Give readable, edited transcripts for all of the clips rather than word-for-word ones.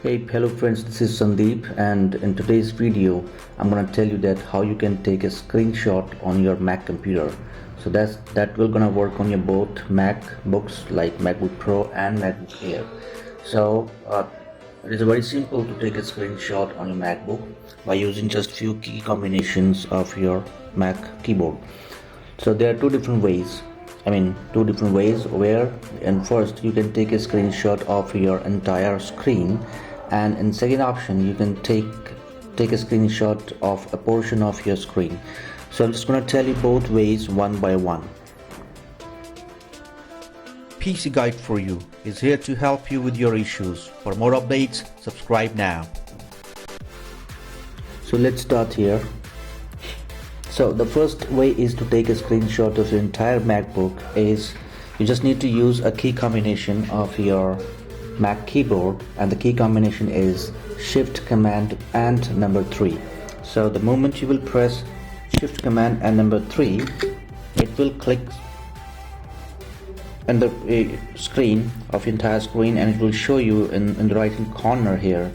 Hey, hello friends, this is Sandeep, and in today's video I'm going to tell you that how you can take a screenshot on your Mac computer. So that will gonna work on your both MacBooks like MacBook Pro and MacBook Air. So it is very simple to take a screenshot on your MacBook by using just few key combinations of your Mac keyboard. So there are two different ways where, and first you can take a screenshot of your entire screen, and in second option you can take a screenshot of a portion of your screen. So I'm just going to tell you both ways one by one. PC Guide for You is here to help you with your issues. For more updates, subscribe now. So let's start here. So the first way is to take a screenshot of your entire MacBook is you just need to use a key combination of your Mac keyboard, and the key combination is Shift Command and number 3. So the moment you will press Shift Command and number 3, it will click on the screen of your entire screen, and it will show you in the right hand corner here,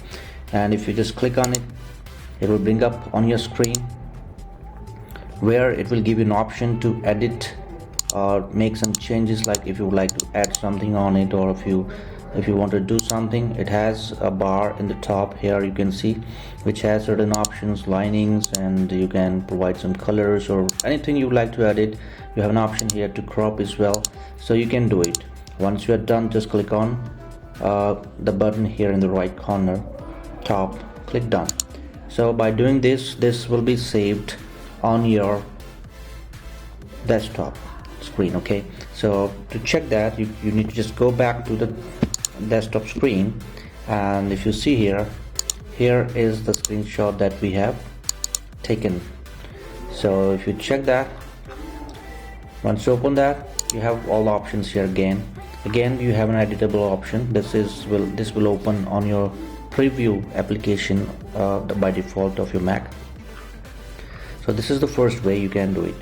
and if you just click on it, it will bring up on your screen where it will give you an option to edit or make some changes, like if you would like to add something on it, or if you want to do something. It has a bar in the top here, you can see, which has certain options, linings, and you can provide some colors or anything you would like to edit. You have an option here to crop as well, so you can do it. Once you are done, just click on the button here in the right corner top, click done. So by doing this will be saved on your desktop screen. Okay, so to check that, you need to just go back to the desktop screen, and if you see here is the screenshot that we have taken. So if you check that, once you open that, you have all the options here. Again you have an editable option. This will open on your preview application by default of your Mac. So this is the first way you can do it.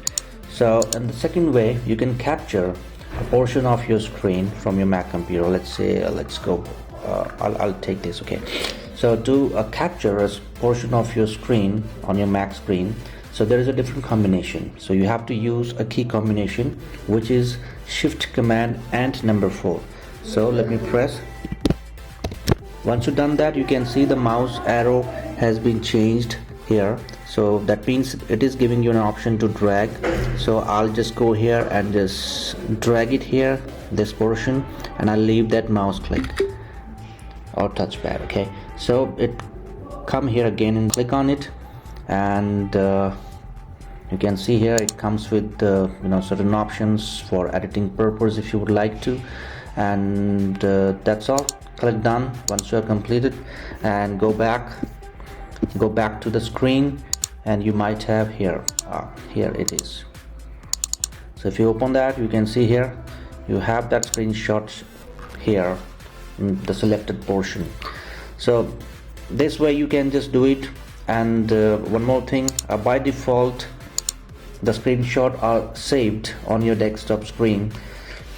So, and the second way, you can capture a portion of your screen from your Mac computer. Let's say let's go I'll take this. Okay, so to capture a portion of your screen on your Mac screen, so there is a different combination. So you have to use a key combination which is Shift Command and number 4. So let me press. Once you've done that, you can see the mouse arrow has been changed here, so that means it is giving you an option to drag. So I'll just go here and just drag it here, this portion, and I'll leave that mouse click or touchpad. Okay, so it come here again and click on it, and you can see here it comes with certain options for editing purpose if you would like to, and that's all. Click done once you are completed, and go back to the screen, and you might have here it is. So if you open that, you can see here you have that screenshot here in the selected portion. So this way you can just do it. And one more thing, by default the screenshot are saved on your desktop screen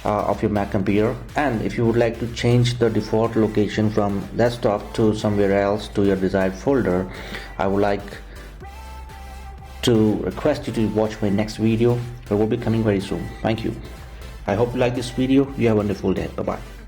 of your Mac computer, and if you would like to change the default location from desktop to somewhere else to your desired folder, I would like to request you to watch my next video. It will be coming very soon. Thank you. I hope you like this video. You have a wonderful day. Bye bye.